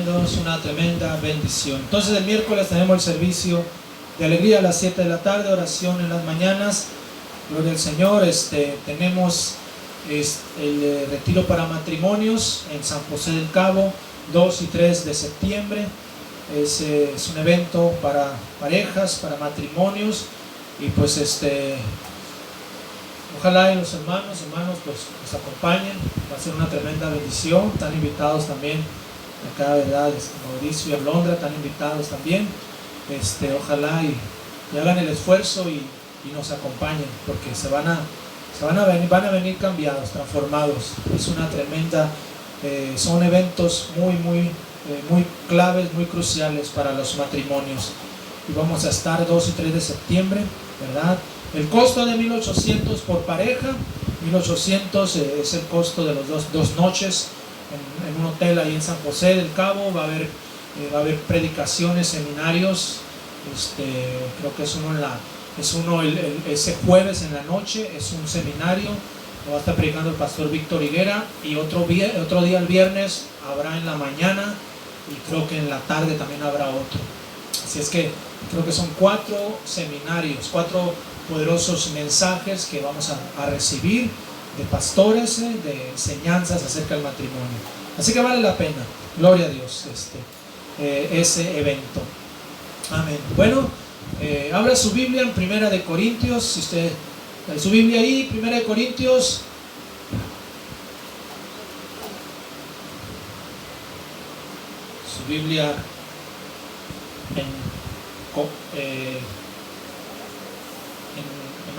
bienvenidos, una tremenda bendición. Entonces el miércoles tenemos el servicio de alegría a las 7 de la tarde, oración en las mañanas, gloria al Señor. Tenemos el retiro para matrimonios en San José del Cabo, 2 y 3 de septiembre. Es un evento para parejas, para matrimonios, y pues ojalá los hermanos pues nos acompañen. Va a ser una tremenda bendición. Están invitados también acá, ¿verdad? Mauricio y Alondra están invitados también. Ojalá y hagan el esfuerzo y nos acompañen, porque van a venir cambiados, transformados. Es una tremenda, son eventos muy claves, muy cruciales para los matrimonios. Y vamos a estar 2 y 3 de septiembre, ¿verdad? El costo de 1,800 por pareja. 1,800 es el costo de los dos noches en un hotel ahí en San José del Cabo. Va a haber predicaciones, seminarios. Creo que ese jueves en la noche es un seminario. Lo va a estar predicando el pastor Víctor Higuera, y otro día el viernes habrá en la mañana, y creo que en la tarde también habrá otro. Así es que creo que son 4 seminarios, 4 poderosos mensajes que vamos a recibir de pastores, de enseñanzas acerca del matrimonio. Así que vale la pena, gloria a Dios, ese evento. Amén. Bueno, abra su Biblia en 1 de Corintios. Si usted su Biblia ahí, 1 de Corintios, su Biblia en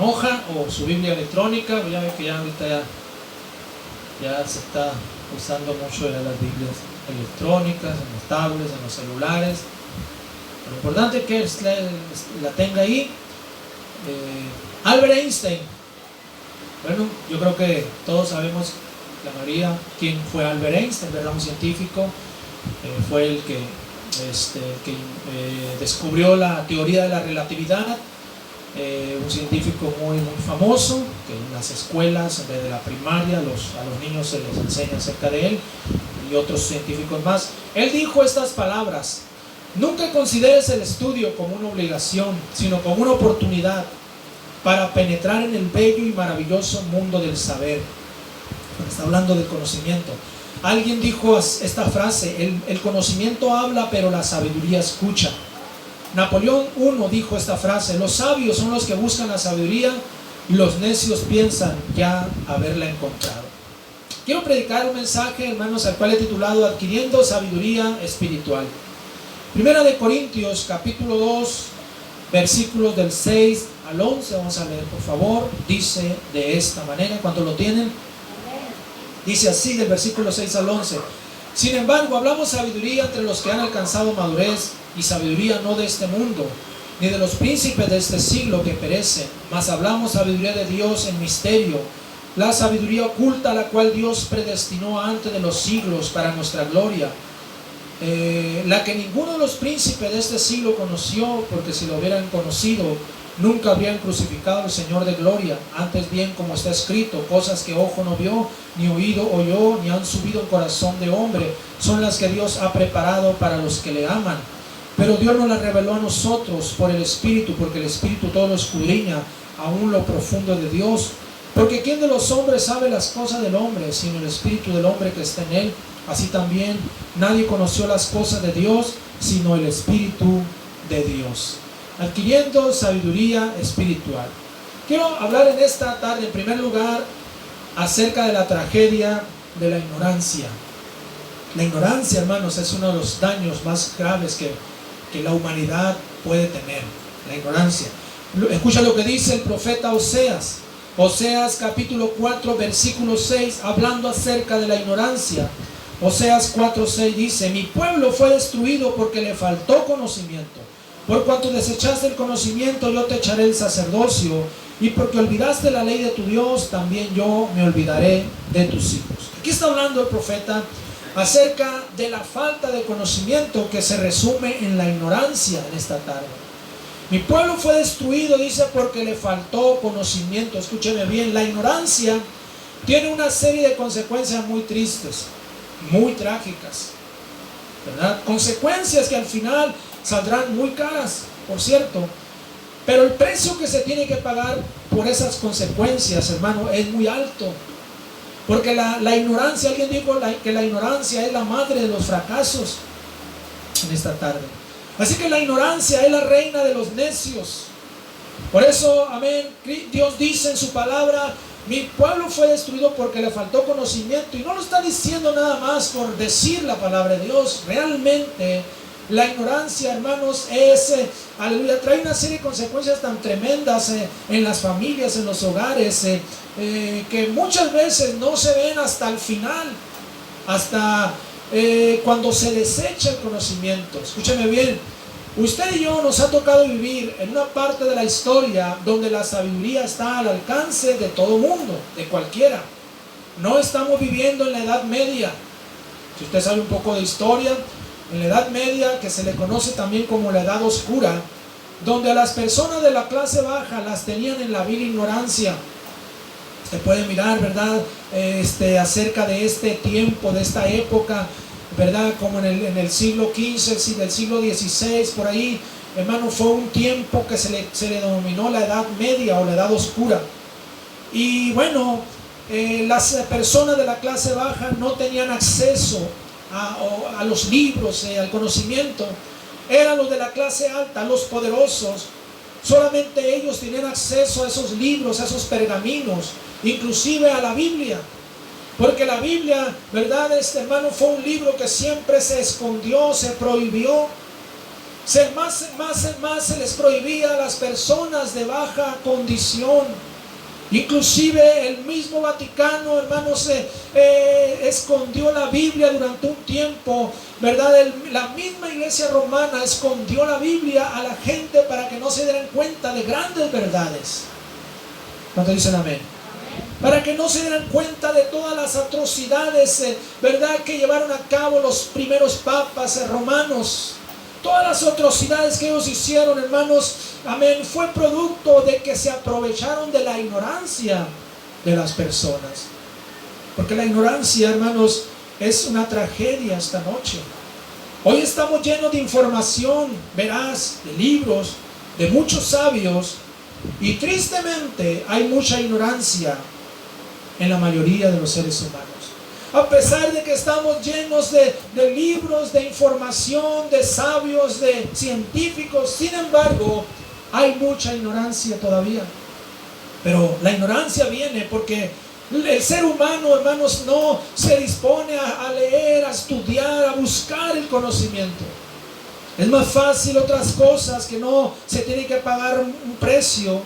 hoja o su Biblia electrónica. Ya ve que ya ahorita ya se está usando mucho las Biblias electrónicas, en los tablets, en los celulares. Lo importante es que la tenga ahí. Albert Einstein. Bueno, yo creo que todos sabemos, la mayoría, quién fue Albert Einstein, ¿verdad? Un científico. Fue el que descubrió la teoría de la relatividad. Un científico muy famoso, que en las escuelas desde la primaria a los niños se les enseña acerca de él, y otros científicos más. Él dijo estas palabras: nunca consideres el estudio como una obligación, sino como una oportunidad para penetrar en el bello y maravilloso mundo del saber. Está hablando del conocimiento. Alguien dijo esta frase: el conocimiento habla, pero la sabiduría escucha. Napoleón I dijo esta frase: los sabios son los que buscan la sabiduría, y los necios piensan ya haberla encontrado. Quiero predicar un mensaje, hermanos, al cual he titulado Adquiriendo Sabiduría Espiritual. 1 de Corintios, capítulo 2, versículos del 6 al 11. Vamos a leer, por favor. Dice de esta manera, ¿cuántos lo tienen? Dice así, del versículo 6 al 11. Sin embargo, hablamos sabiduría entre los que han alcanzado madurez, y sabiduría no de este mundo, ni de los príncipes de este siglo que perecen, mas hablamos sabiduría de Dios en misterio, la sabiduría oculta, la cual Dios predestinó antes de los siglos para nuestra gloria, la que ninguno de los príncipes de este siglo conoció, porque si lo hubieran conocido, nunca habrían crucificado al Señor de gloria. Antes bien, como está escrito, cosas que ojo no vio, ni oído oyó, ni han subido en corazón de hombre, son las que Dios ha preparado para los que le aman. Pero Dios nos las reveló a nosotros por el Espíritu, porque el Espíritu todo lo escudriña, aún lo profundo de Dios. Porque ¿quién de los hombres sabe las cosas del hombre, sino el Espíritu del hombre que está en él? Así también nadie conoció las cosas de Dios, sino el Espíritu de Dios. Adquiriendo sabiduría espiritual. Quiero hablar en esta tarde, en primer lugar, acerca de la tragedia de la ignorancia. La ignorancia, hermanos, es uno de los daños más graves que la humanidad puede tener. La ignorancia. Escucha lo que dice el profeta Oseas. Oseas capítulo 4, versículo 6, hablando acerca de la ignorancia. Oseas 4:6 dice: mi pueblo fue destruido porque le faltó conocimiento. Por cuanto desechaste el conocimiento, yo te echaré el sacerdocio, y porque olvidaste la ley de tu Dios, también yo me olvidaré de tus hijos. Aquí está hablando el profeta acerca de la falta de conocimiento, que se resume en la ignorancia en esta tarde. Mi pueblo fue destruido, dice, porque le faltó conocimiento. Escúcheme bien, la ignorancia tiene una serie de consecuencias muy tristes, muy trágicas. ¿verdad? Consecuencias que al final saldrán muy caras, por cierto. Pero el precio que se tiene que pagar por esas consecuencias, hermano, es muy alto. Porque la ignorancia, alguien dijo que la ignorancia es la madre de los fracasos en esta tarde. Así que la ignorancia es la reina de los necios. Por eso, amén, Dios dice en su palabra: mi pueblo fue destruido porque le faltó conocimiento. Y no lo está diciendo nada más por decir la palabra de Dios. Realmente la ignorancia, hermanos, aleluya, trae una serie de consecuencias tan tremendas en las familias, en los hogares, que muchas veces no se ven hasta el final, hasta cuando se desecha el conocimiento. Escúcheme bien, usted y yo nos ha tocado vivir en una parte de la historia donde la sabiduría está al alcance de todo mundo, de cualquiera. No estamos viviendo en la Edad Media. Si usted sabe un poco de historia, en la Edad Media, que se le conoce también como la Edad Oscura, donde a las personas de la clase baja las tenían en la vil ignorancia. Usted puede mirar, ¿verdad?, acerca de este tiempo, de esta época, ¿verdad?, como en el siglo XV, del siglo XVI, por ahí, hermano, fue un tiempo que se le denominó la Edad Media o la Edad Oscura. Y bueno, las personas de la clase baja no tenían acceso a los libros, al conocimiento. Eran los de la clase alta, los poderosos. Solamente ellos tenían acceso a esos libros, a esos pergaminos, inclusive a la Biblia. Porque la Biblia, ¿verdad?, hermano, fue un libro que siempre se escondió, se prohibió. Más se les prohibía a las personas de baja condición. Inclusive el mismo Vaticano, hermanos, escondió la Biblia durante un tiempo, ¿verdad? La misma iglesia romana escondió la Biblia a la gente para que no se dieran cuenta de grandes verdades. ¿Cuántos dicen amén? Para que no se dieran cuenta de todas las atrocidades, ¿verdad?, que llevaron a cabo los primeros papas romanos. Todas las atrocidades que ellos hicieron, hermanos, amén, fue producto de que se aprovecharon de la ignorancia de las personas. Porque la ignorancia, hermanos, es una tragedia esta noche. Hoy estamos llenos de información veraz, de libros, de muchos sabios, y tristemente hay mucha ignorancia en la mayoría de los seres humanos. A pesar de que estamos llenos de libros, de información, de sabios, de científicos, sin embargo, hay mucha ignorancia todavía. Pero la ignorancia viene porque el ser humano, hermanos, no se dispone a leer, a estudiar, a buscar el conocimiento. Es más fácil otras cosas que no se tiene que pagar un precio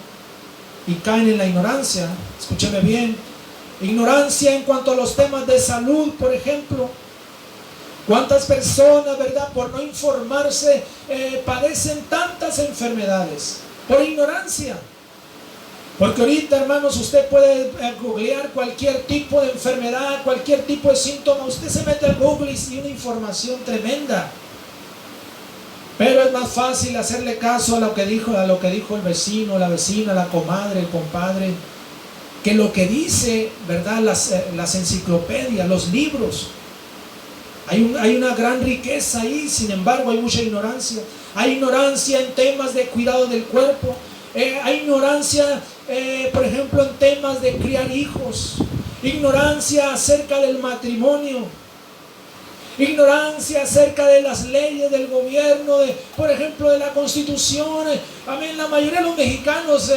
y caen en la ignorancia. Escúcheme bien. Ignorancia en cuanto a los temas de salud, por ejemplo. ¿Cuántas personas, verdad, por no informarse, padecen tantas enfermedades? Por ignorancia. Porque ahorita, hermanos, usted puede googlear cualquier tipo de enfermedad, cualquier tipo de síntoma. Usted se mete al Google y tiene una información tremenda. Pero es más fácil hacerle caso a lo que dijo el vecino, la vecina, la comadre, el compadre, que lo que dice, ¿verdad?, las enciclopedias, los libros. Hay una gran riqueza ahí, sin embargo hay mucha ignorancia. Hay ignorancia en temas de cuidado del cuerpo. Hay ignorancia, por ejemplo, en temas de criar hijos. Ignorancia acerca del matrimonio. Ignorancia acerca de las leyes del gobierno, por ejemplo, de la Constitución. Amén. La mayoría de los mexicanos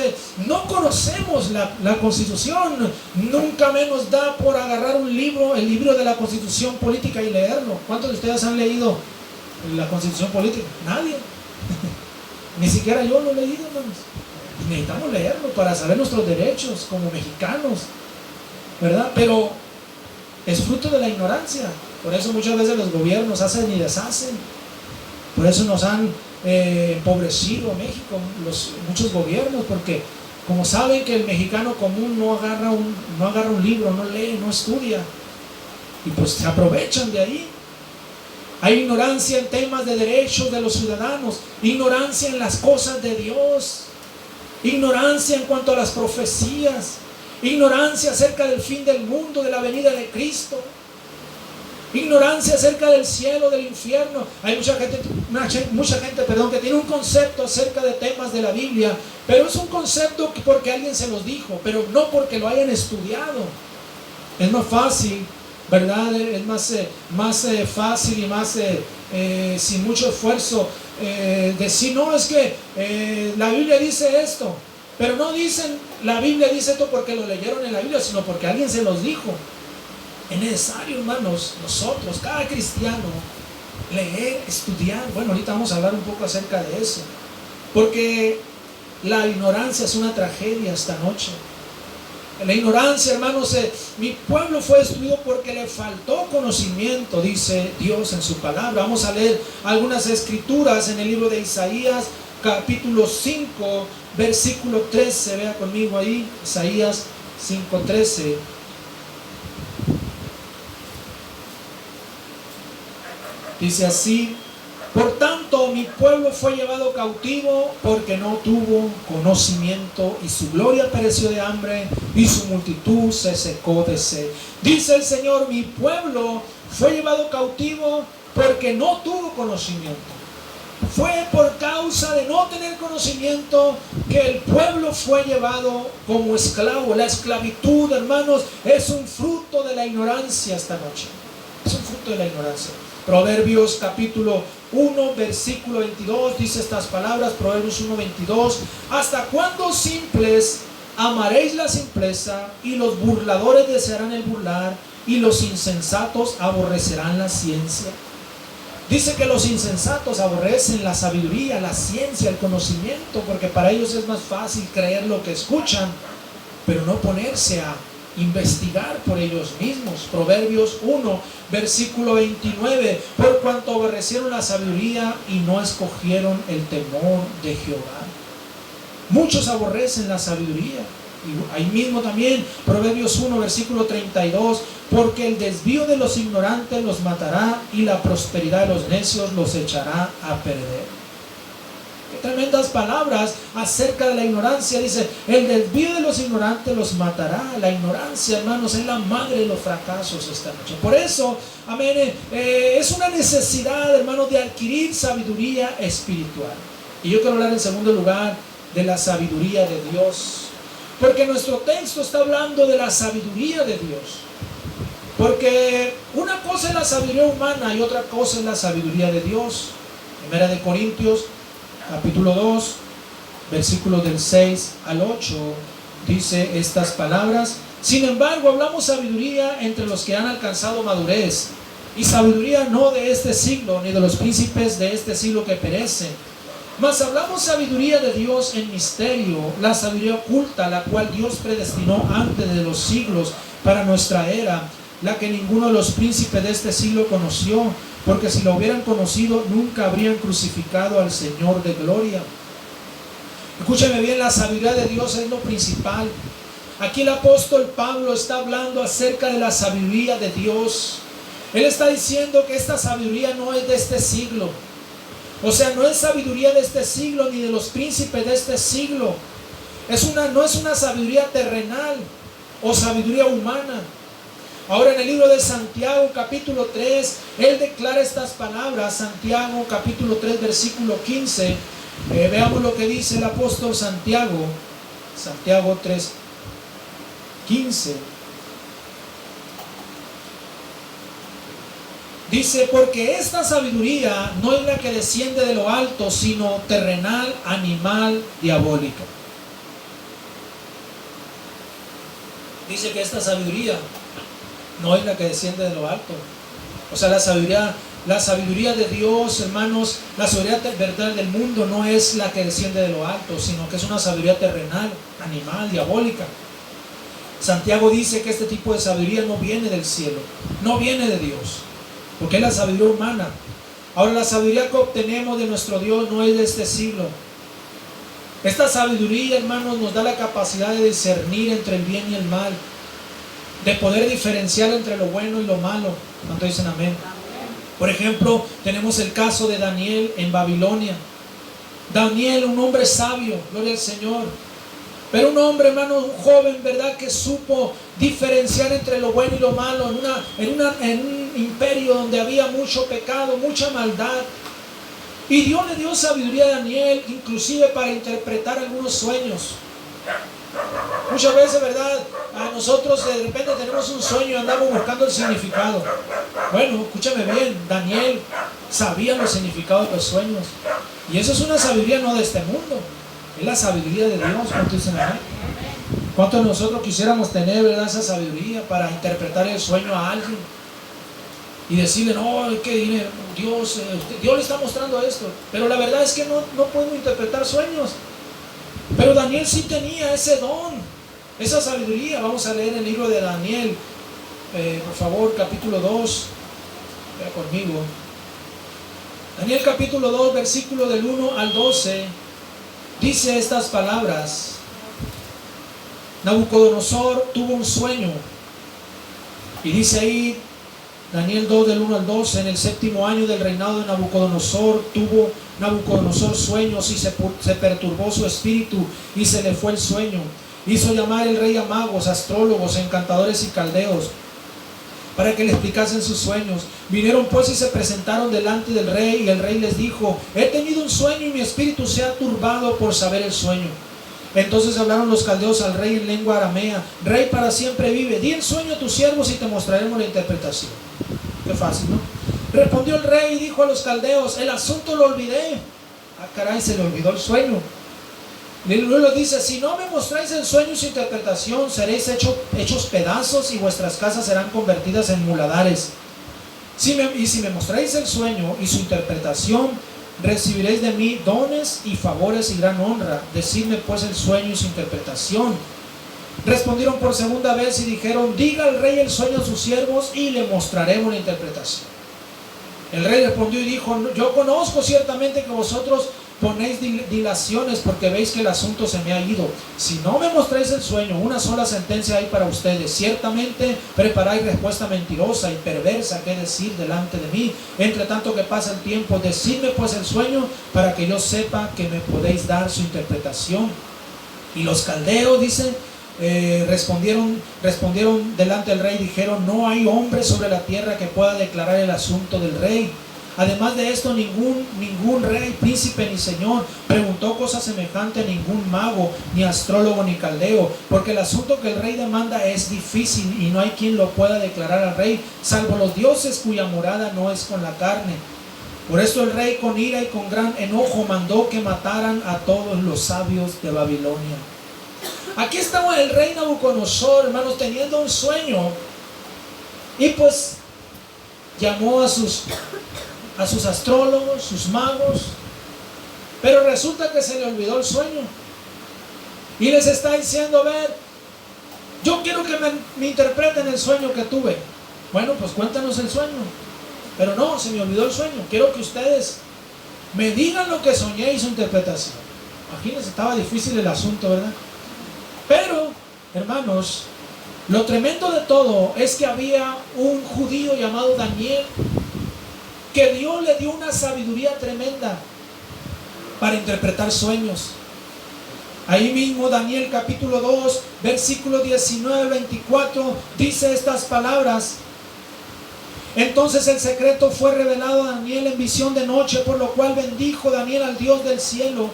no conocemos la Constitución. Nunca menos da por agarrar un libro, el libro de la Constitución política, y leerlo. ¿Cuántos de ustedes han leído la Constitución política? Nadie. Ni siquiera yo lo he leído, hermanos. Necesitamos leerlo para saber nuestros derechos como mexicanos, ¿verdad? Pero es fruto de la ignorancia. Por eso muchas veces los gobiernos hacen y deshacen. Por eso nos han empobrecido a México muchos gobiernos, porque como saben que el mexicano común no agarra un libro, no lee, no estudia, y pues se aprovechan de ahí. Hay ignorancia en temas de derechos de los ciudadanos, ignorancia en las cosas de Dios, ignorancia en cuanto a las profecías, ignorancia acerca del fin del mundo, de la venida de Cristo. Ignorancia acerca del cielo, del infierno. Hay mucha gente, que tiene un concepto acerca de temas de la Biblia, pero es un concepto porque alguien se los dijo, pero no porque lo hayan estudiado. Es más fácil, ¿verdad? Es más fácil y más sin mucho esfuerzo decir, no, es que la Biblia dice esto, pero no dicen, la Biblia dice esto porque lo leyeron en la Biblia, sino porque alguien se los dijo. Es necesario, hermanos, nosotros, cada cristiano, leer, estudiar. Bueno, ahorita vamos a hablar un poco acerca de eso, porque la ignorancia es una tragedia esta noche. La ignorancia, hermanos, mi pueblo fue destruido porque le faltó conocimiento, dice Dios en su palabra. Vamos a leer algunas escrituras en el libro de Isaías, capítulo 5, versículo 13. Vea conmigo ahí, Isaías 5:13. Dice así: por tanto mi pueblo fue llevado cautivo porque no tuvo conocimiento, y su gloria pereció de hambre y su multitud se secó de sed. Dice el Señor: mi pueblo fue llevado cautivo porque no tuvo conocimiento. Fue por causa de no tener conocimiento que el pueblo fue llevado como esclavo. La esclavitud, hermanos, es un fruto de la ignorancia esta noche. Es un fruto de la ignorancia. Proverbios capítulo 1, versículo 22 dice estas palabras. Proverbios 1, 22: ¿hasta cuándo, simples, amaréis la simpleza, y los burladores desearán el burlar, y los insensatos aborrecerán la ciencia? Dice que los insensatos aborrecen la sabiduría, la ciencia, el conocimiento, porque para ellos es más fácil creer lo que escuchan, pero no ponerse a investigar por ellos mismos. Proverbios 1, versículo 29: por cuanto aborrecieron la sabiduría y no escogieron el temor de Jehová. Muchos aborrecen la sabiduría. Y ahí mismo también, Proverbios 1, versículo 32: porque el desvío de los ignorantes los matará, y la prosperidad de los necios los echará a perder. Qué tremendas palabras acerca de la ignorancia. Dice: el desvío de los ignorantes los matará. La ignorancia, hermanos, es la madre de los fracasos esta noche. Por eso, amén, es una necesidad, hermanos, de adquirir sabiduría espiritual. Y yo quiero hablar en segundo lugar de la sabiduría de Dios, porque nuestro texto está hablando de la sabiduría de Dios. Porque una cosa es la sabiduría humana y otra cosa es la sabiduría de Dios. Primera de Corintios capítulo 2, versículos del 6 al 8, dice estas palabras: sin embargo, hablamos sabiduría entre los que han alcanzado madurez, y sabiduría no de este siglo, ni de los príncipes de este siglo que perecen, mas hablamos sabiduría de Dios en misterio, la sabiduría oculta, la cual Dios predestinó antes de los siglos para nuestra era, la que ninguno de los príncipes de este siglo conoció, porque si lo hubieran conocido, nunca habrían crucificado al Señor de gloria. Escúchame bien, la sabiduría de Dios es lo principal. Aquí el apóstol Pablo está hablando acerca de la sabiduría de Dios. Él está diciendo que esta sabiduría no es de este siglo. O sea, no es sabiduría de este siglo ni de los príncipes de este siglo. No es una sabiduría terrenal o sabiduría humana. Ahora, en el libro de Santiago capítulo 3, él declara estas palabras. Santiago capítulo 3, versículo 15. Veamos lo que dice el apóstol Santiago. Santiago 3, 15. Dice: porque esta sabiduría no es la que desciende de lo alto, sino terrenal, animal, diabólica. Dice que esta sabiduría no es la que desciende de lo alto. O sea, la sabiduría de Dios, hermanos, la sabiduría verdad del mundo no es la que desciende de lo alto, sino que es una sabiduría terrenal, animal, diabólica. Santiago dice que este tipo de sabiduría no viene del cielo, no viene de Dios, porque es la sabiduría humana. Ahora, la sabiduría que obtenemos de nuestro Dios no es de este siglo. Esta sabiduría, hermanos, nos da la capacidad de discernir entre el bien y el mal, de poder diferenciar entre lo bueno y lo malo. ¿Cuántos dicen amén? Por ejemplo, tenemos el caso de Daniel en Babilonia. Daniel, un hombre sabio, gloria al Señor, Pero un hombre, hermano, un joven, ¿verdad?, que supo diferenciar entre lo bueno y lo malo en un imperio donde había mucho pecado, mucha maldad. Y Dios le dio sabiduría a Daniel, inclusive para interpretar algunos sueños. Muchas veces, ¿verdad?, a nosotros de repente tenemos un sueño y andamos buscando el significado. Bueno, escúchame bien, Daniel sabía los significados de los sueños. Y eso es una sabiduría no de este mundo, es la sabiduría de Dios. ¿Cuántos dicen amén? ¿Cuántos de nosotros quisiéramos tener, verdad, esa sabiduría para interpretar el sueño a alguien? Y decirle, no, es que Dios le está mostrando esto. Pero la verdad es que no podemos interpretar sueños. Pero Daniel sí tenía ese don, esa sabiduría. Vamos a leer el libro de Daniel, por favor, capítulo 2. Vea conmigo. Daniel capítulo 2, versículo del 1 al 12. Dice estas palabras: Nabucodonosor tuvo un sueño. Y dice ahí, Daniel 2 del 1 al 12, en el 7º año del reinado de Nabucodonosor, tuvo Nabucodonosor sueños y se perturbó su espíritu y se le fue el sueño. Hizo llamar el rey a magos, astrólogos, encantadores y caldeos para que le explicasen sus sueños. Vinieron pues y se presentaron delante del rey, y el rey les dijo: he tenido un sueño y mi espíritu se ha turbado por saber el sueño. Entonces hablaron los caldeos al rey en lengua aramea: rey, para siempre vive, di el sueño a tus siervos y te mostraremos la interpretación. Qué fácil, ¿no? Respondió el rey y dijo a los caldeos: el asunto lo olvidé. Ah, caray, se le olvidó el sueño. Y luego dice: si no me mostráis el sueño y su interpretación, seréis hechos pedazos y vuestras casas serán convertidas en muladares. Si me mostráis el sueño y su interpretación, recibiréis de mí dones y favores y gran honra. Decidme pues el sueño y su interpretación. Respondieron por segunda vez y dijeron: diga al rey el sueño a sus siervos y le mostraremos la interpretación. El rey respondió y dijo: yo conozco ciertamente que vosotros ponéis dilaciones porque veis que el asunto se me ha ido. Si no me mostráis el sueño, una sola sentencia hay para ustedes: ciertamente preparáis respuesta mentirosa y perversa que decir delante de mí. Entre tanto que pasa el tiempo, decidme pues el sueño para que yo sepa que me podéis dar su interpretación. Y los caldeos, dicen, respondieron delante del rey y dijeron: no hay hombre sobre la tierra que pueda declarar el asunto del rey. Además de esto, ningún rey, príncipe ni señor preguntó cosa semejante a ningún mago, ni astrólogo, ni caldeo, porque el asunto que el rey demanda es difícil y no hay quien lo pueda declarar al rey, salvo los dioses cuya morada no es con la carne. Por esto el rey, con ira y con gran enojo, mandó que mataran a todos los sabios de Babilonia. Aquí estaba el rey Nabucodonosor, hermanos, teniendo un sueño, y pues llamó a sus astrólogos, sus magos, pero resulta que se le olvidó el sueño y les está diciendo: ver, yo quiero que me interpreten el sueño que tuve. Bueno, pues cuéntanos el sueño. Pero no, se me olvidó el sueño, quiero que ustedes me digan lo que soñé y su interpretación. Imagínense, estaba difícil el asunto, ¿verdad? Pero, hermanos, lo tremendo de todo es que había un judío llamado Daniel, que Dios le dio una sabiduría tremenda para interpretar sueños. Ahí mismo Daniel capítulo 2, versículo 19-24, dice estas palabras: entonces el secreto fue revelado a Daniel en visión de noche, por lo cual bendijo Daniel al Dios del cielo.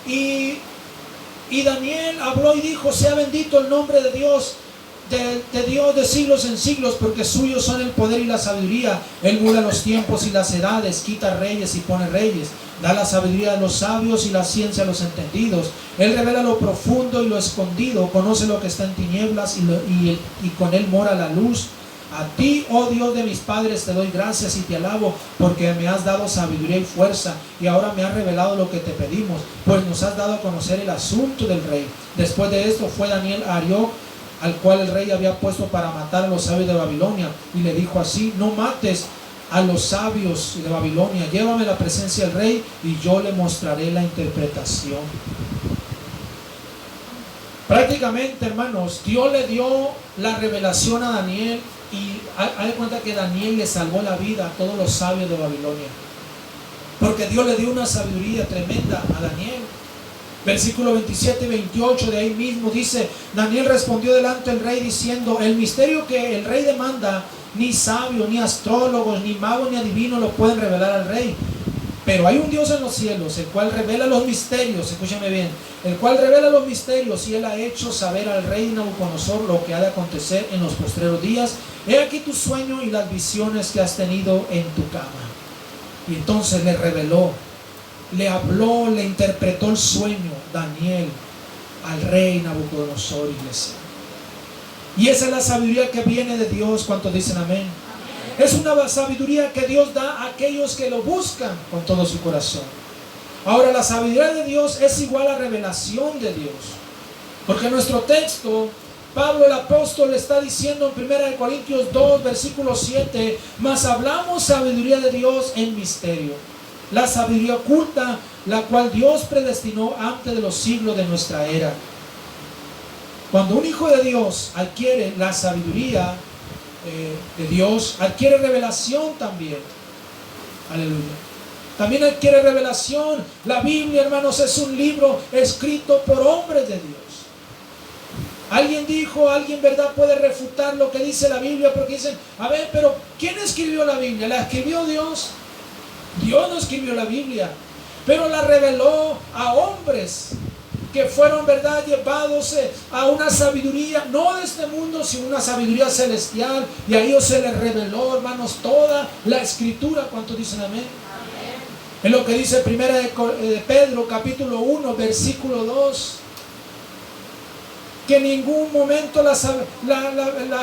Y Daniel habló y dijo: sea bendito el nombre de Dios, de Dios de siglos en siglos, porque suyos son el poder y la sabiduría. Él muda los tiempos y las edades, quita reyes y pone reyes, da la sabiduría a los sabios y la ciencia a los entendidos. Él revela lo profundo y lo escondido, conoce lo que está en tinieblas y con él mora la luz. A ti, oh Dios de mis padres, te doy gracias y te alabo, porque me has dado sabiduría y fuerza, y ahora me has revelado lo que te pedimos, pues nos has dado a conocer el asunto del rey. Después de esto fue Daniel a Arioc, al cual el rey había puesto para matar a los sabios de Babilonia, y le dijo así: no mates a los sabios de Babilonia, llévame a la presencia del rey y yo le mostraré la interpretación. Prácticamente, hermanos, Dios le dio la revelación a Daniel, y haz de cuenta que Daniel le salvó la vida a todos los sabios de Babilonia, porque Dios le dio una sabiduría tremenda a Daniel. Versículo 27 y 28 de ahí mismo dice: Daniel respondió delante del rey diciendo: el misterio que el rey demanda, ni sabios, ni astrólogos, ni magos, ni adivinos lo pueden revelar al rey. Pero hay un Dios en los cielos, el cual revela los misterios, escúchame bien, el cual revela los misterios, y él ha hecho saber al rey Nabucodonosor lo que ha de acontecer en los postreros días. He aquí tu sueño y las visiones que has tenido en tu cama. Y entonces le reveló, le habló, le interpretó el sueño Daniel al rey Nabucodonosor, iglesia. Y esa es la sabiduría que viene de Dios. ¿Cuántos dicen amén? Es una sabiduría que Dios da a aquellos que lo buscan con todo su corazón. Ahora, la sabiduría de Dios es igual a revelación de Dios. Porque nuestro texto, Pablo el apóstol está diciendo en 1 Corintios 2, versículo 7, mas hablamos sabiduría de Dios en misterio. La sabiduría oculta, la cual Dios predestinó antes de los siglos de nuestra era. Cuando un hijo de Dios adquiere la sabiduría de Dios, adquiere revelación también. Aleluya. También adquiere revelación. La Biblia, hermanos, es un libro escrito por hombres de Dios. Alguien dijo, alguien, ¿verdad?, puede refutar lo que dice la Biblia, porque dicen, a ver, pero ¿quién escribió la Biblia? ¿La escribió Dios? Dios no escribió la Biblia, pero la reveló a hombres que fueron, ¿verdad?, llevados a una sabiduría, no de este mundo, sino una sabiduría celestial, y a ellos se les reveló, hermanos, toda la escritura. ¿Cuántos dicen amén? Amén. Es lo que dice 1 de Pedro, capítulo 1, versículo 2, que en ningún momento la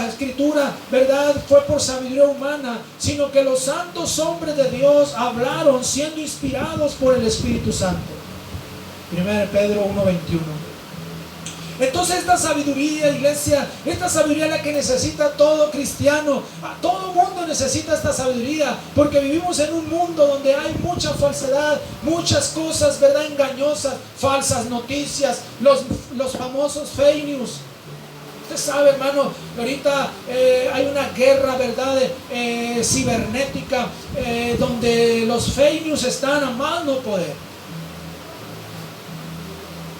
escritura, ¿verdad?, fue por sabiduría humana, sino que los santos hombres de Dios hablaron siendo inspirados por el Espíritu Santo. 1 Pedro 1:21. Entonces esta sabiduría, iglesia, esta sabiduría es la que necesita todo cristiano. A todo mundo necesita esta sabiduría, porque vivimos en un mundo donde hay mucha falsedad, muchas cosas, ¿verdad?, engañosas, falsas noticias, los famosos fake news. Usted sabe, hermano, ahorita hay una guerra, ¿verdad?, cibernética, donde los fake news están a más no poder.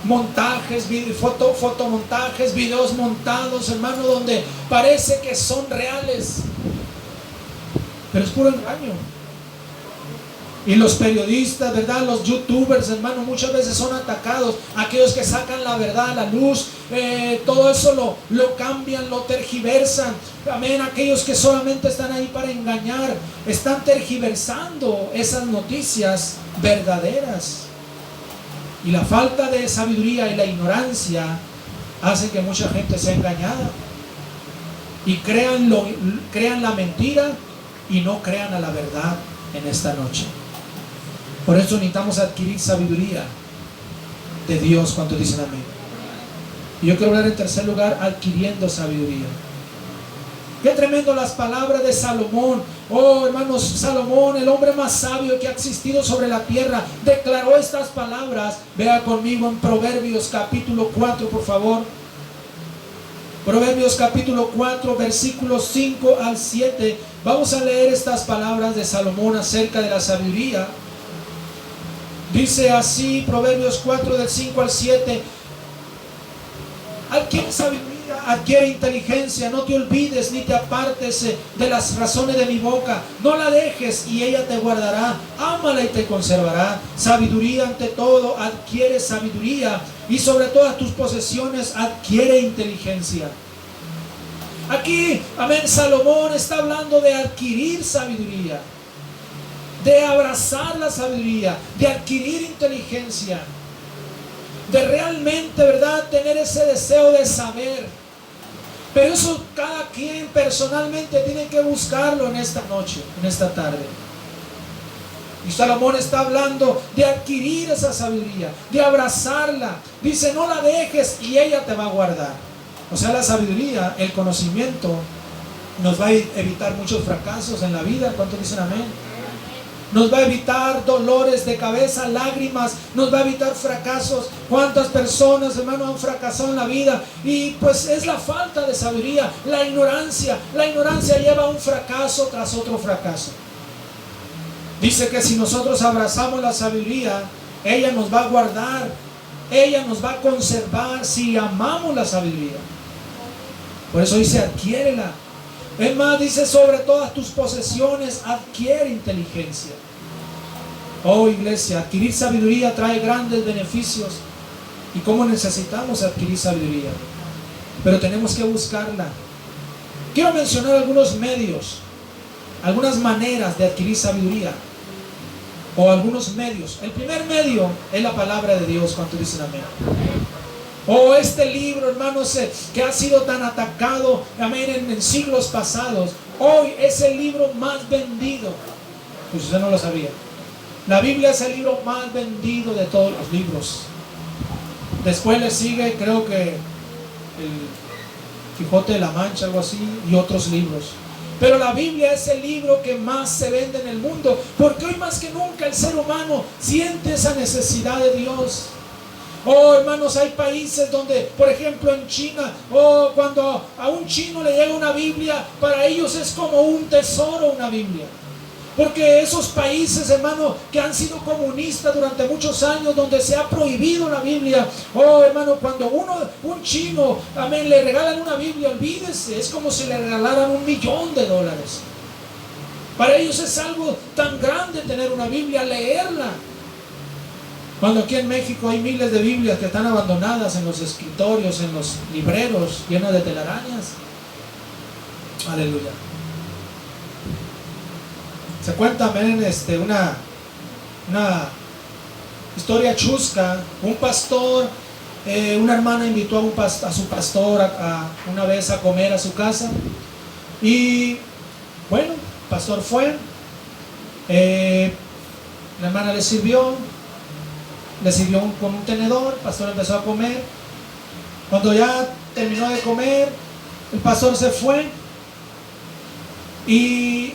Montajes, fotomontajes, videos montados, hermano, donde parece que son reales, pero es puro engaño. Y los periodistas, ¿verdad?, los youtubers, hermano, muchas veces son atacados. Aquellos que sacan la verdad a la luz, todo eso lo cambian, lo tergiversan. Amén. Aquellos que solamente están ahí para engañar, están tergiversando esas noticias verdaderas. Y la falta de sabiduría y la ignorancia hace que mucha gente sea engañada y crean la mentira y no crean a la verdad en esta noche. Por eso necesitamos adquirir sabiduría de Dios. ¿Cuántos dicen amén? Y yo quiero hablar en tercer lugar, adquiriendo sabiduría. Qué tremendo las palabras de Salomón. Oh, hermanos, Salomón, el hombre más sabio que ha existido sobre la tierra, declaró estas palabras. Vea conmigo en Proverbios capítulo 4, por favor. Proverbios capítulo 4, versículos 5 al 7. Vamos a leer estas palabras de Salomón acerca de la sabiduría. Dice así, Proverbios 4, del 5 al 7. Adquiere sabiduría, adquiere inteligencia, no te olvides ni te apartes de las razones de mi boca. No la dejes y ella te guardará. Ámala y te conservará. Sabiduría ante todo, adquiere sabiduría, y sobre todas tus posesiones adquiere inteligencia. Aquí, amén, Salomón está hablando de adquirir sabiduría, de abrazar la sabiduría, de adquirir inteligencia, de realmente, ¿verdad?, tener ese deseo de saber. Pero eso cada quien personalmente tiene que buscarlo en esta noche, en esta tarde. Y Salomón está hablando de adquirir esa sabiduría, de abrazarla. Dice, no la dejes y ella te va a guardar. O sea, la sabiduría, el conocimiento, nos va a evitar muchos fracasos en la vida. ¿Cuántos dicen amén? Nos va a evitar dolores de cabeza, lágrimas, nos va a evitar fracasos. ¿Cuántas personas, hermano, han fracasado en la vida? Y pues es la falta de sabiduría, la ignorancia. La ignorancia lleva a un fracaso tras otro fracaso. Dice que si nosotros abrazamos la sabiduría, ella nos va a guardar, ella nos va a conservar si amamos la sabiduría. Por eso dice, adquiérela. Es más, dice, sobre todas tus posesiones, adquiere inteligencia. Oh, iglesia, adquirir sabiduría trae grandes beneficios. ¿Y cómo necesitamos adquirir sabiduría? Pero tenemos que buscarla. Quiero mencionar algunos medios, algunas maneras de adquirir sabiduría, o algunos medios. El primer medio es la palabra de Dios. ¿Cuántos dicen amén? Oh, este libro, hermanos, que ha sido tan atacado, amén, en siglos pasados, hoy es el libro más vendido. Pues usted no lo sabía. La Biblia es el libro más vendido de todos los libros. Después le sigue, creo que el Quijote de la Mancha, algo así, y otros libros. Pero la Biblia es el libro que más se vende en el mundo, porque hoy más que nunca el ser humano siente esa necesidad de Dios. Oh, hermanos, hay países donde, por ejemplo en China, oh, cuando a un chino le llega una Biblia, para ellos es como un tesoro una Biblia. Porque esos países, hermano, que han sido comunistas durante muchos años, donde se ha prohibido la Biblia, oh, hermano, cuando un chino, amén, le regalan una Biblia, olvídese, es como si le regalaran $1.000.000. Para ellos es algo tan grande tener una Biblia, leerla. Cuando aquí en México hay miles de Biblias que están abandonadas en los escritorios, en los libreros, llenas de telarañas. Aleluya. Se cuenta, ven, una historia chusca. Un pastor, una hermana invitó a su pastor una vez a comer a su casa. Y bueno, el pastor fue. La hermana le sirvió con un tenedor. El pastor empezó a comer. Cuando ya terminó de comer, el pastor se fue. Y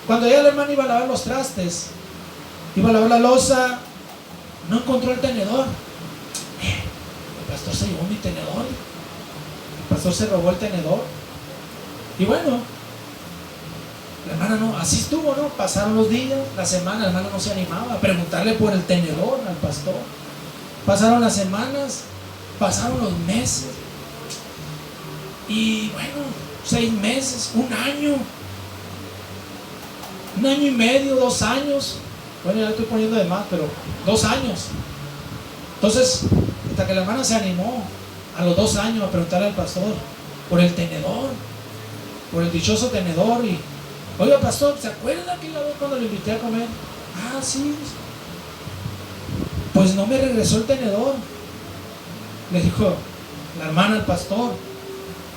cuando ya la hermana iba a lavar los trastes, iba a lavar la loza, no encontró el tenedor. El pastor se llevó mi tenedor. El pastor se robó el tenedor. Y bueno, la hermana no, así estuvo, ¿no? Pasaron los días, la semana, la hermana no se animaba a preguntarle por el tenedor al pastor. Pasaron las semanas, pasaron los meses. Y bueno, 6 meses, un año y medio, 2 años. Bueno, ya estoy poniendo de más, pero 2 años. Entonces, hasta que la hermana se animó a los 2 años a preguntarle al pastor por el tenedor, por el dichoso tenedor. Y, oiga, pastor, ¿se acuerda que la vez cuando lo invité a comer? Ah, sí. Pues no me regresó el tenedor, le dijo la hermana al pastor.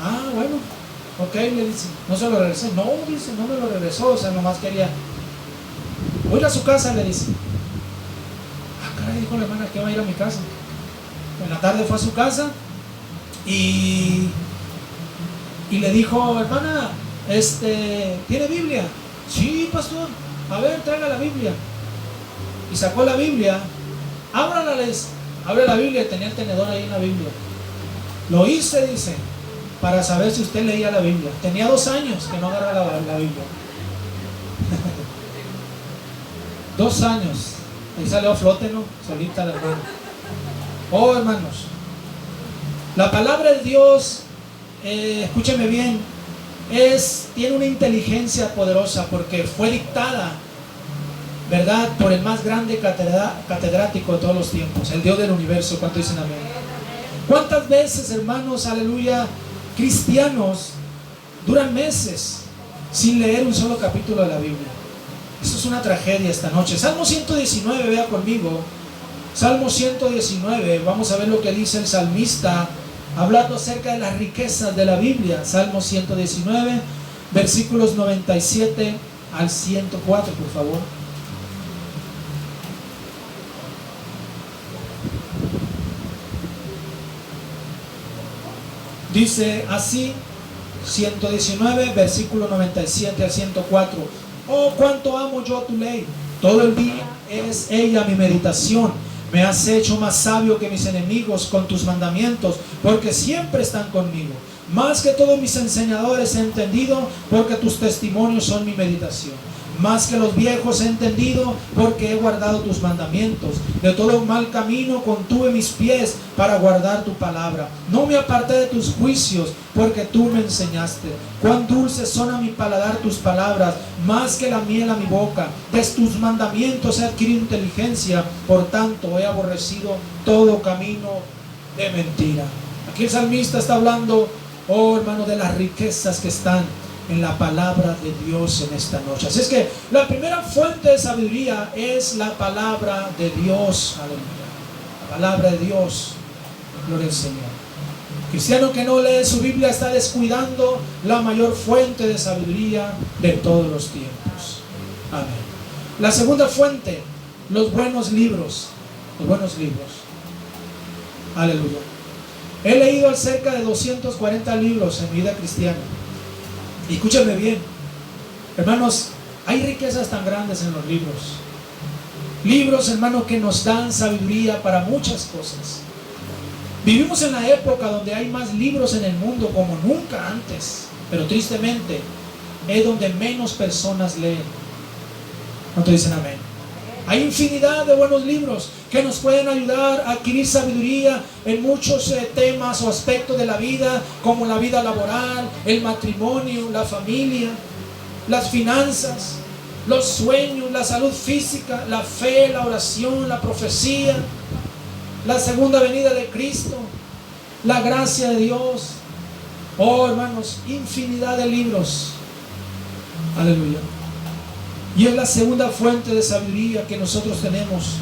Ah, bueno, ok, le dice, no se lo regresé. No, dice, no me lo regresó, o sea, nomás quería. Voy a ir a su casa, le dice. Ah, caray, dijo la hermana, que va a ir a mi casa. En la tarde fue a su casa y le dijo, hermana, ¿tiene Biblia? Sí, pastor, a ver, traiga la Biblia. Y sacó la Biblia. Ábrala, abre la Biblia, y tenía el tenedor ahí en la Biblia. Lo hice, dice, para saber si usted leía la Biblia. Tenía 2 años que no agarraba la Biblia. 2 años. Ahí salió a flote, ¿no? Solita la hermana. Oh, hermanos, la palabra de Dios, escúcheme bien, tiene una inteligencia poderosa porque fue dictada, ¿verdad?, por el más grande catedrático de todos los tiempos, el Dios del universo. ¿Cuánto dicen amén? ¿Cuántas veces, hermanos, aleluya, cristianos duran meses sin leer un solo capítulo de la Biblia? Esto es una tragedia esta noche. Salmo 119, vea conmigo. Salmo 119, vamos a ver lo que dice el salmista, hablando acerca de las riquezas de la Biblia. Salmo 119, versículos 97 al 104, por favor. Dice así, 119, versículo 97 al 104. Oh, cuánto amo yo tu ley. Todo el día es ella mi meditación. Me has hecho más sabio que mis enemigos con tus mandamientos, porque siempre están conmigo. Más que todos mis enseñadores he entendido, porque tus testimonios son mi meditación. Más que los viejos he entendido, porque he guardado tus mandamientos. De todo mal camino contuve mis pies para guardar tu palabra. No me aparté de tus juicios, porque tú me enseñaste. Cuán dulces son a mi paladar tus palabras, más que la miel a mi boca. De tus mandamientos he adquirido inteligencia, por tanto he aborrecido todo camino de mentira. Aquí el salmista está hablando, oh hermano, de las riquezas que están en la palabra de Dios en esta noche. Así es que la primera fuente de sabiduría es la palabra de Dios. Aleluya. La palabra de Dios. Gloria al Señor. El cristiano que no lee su Biblia está descuidando la mayor fuente de sabiduría de todos los tiempos. Amén. La segunda fuente, los buenos libros. Los buenos libros. Aleluya. He leído cerca de 240 libros en mi vida cristiana. Y escúchame bien, hermanos, hay riquezas tan grandes en los libros. Libros, hermanos, que nos dan sabiduría para muchas cosas. Vivimos en la época donde hay más libros en el mundo como nunca antes, pero tristemente es donde menos personas leen. ¿Cuántos dicen amén? Hay infinidad de buenos libros que nos pueden ayudar a adquirir sabiduría en muchos temas o aspectos de la vida, como la vida laboral, el matrimonio, la familia, las finanzas, los sueños, la salud física, la fe, la oración, la profecía, la segunda venida de Cristo, la gracia de Dios. Oh, hermanos, infinidad de libros. Aleluya. Y es la segunda fuente de sabiduría que nosotros tenemos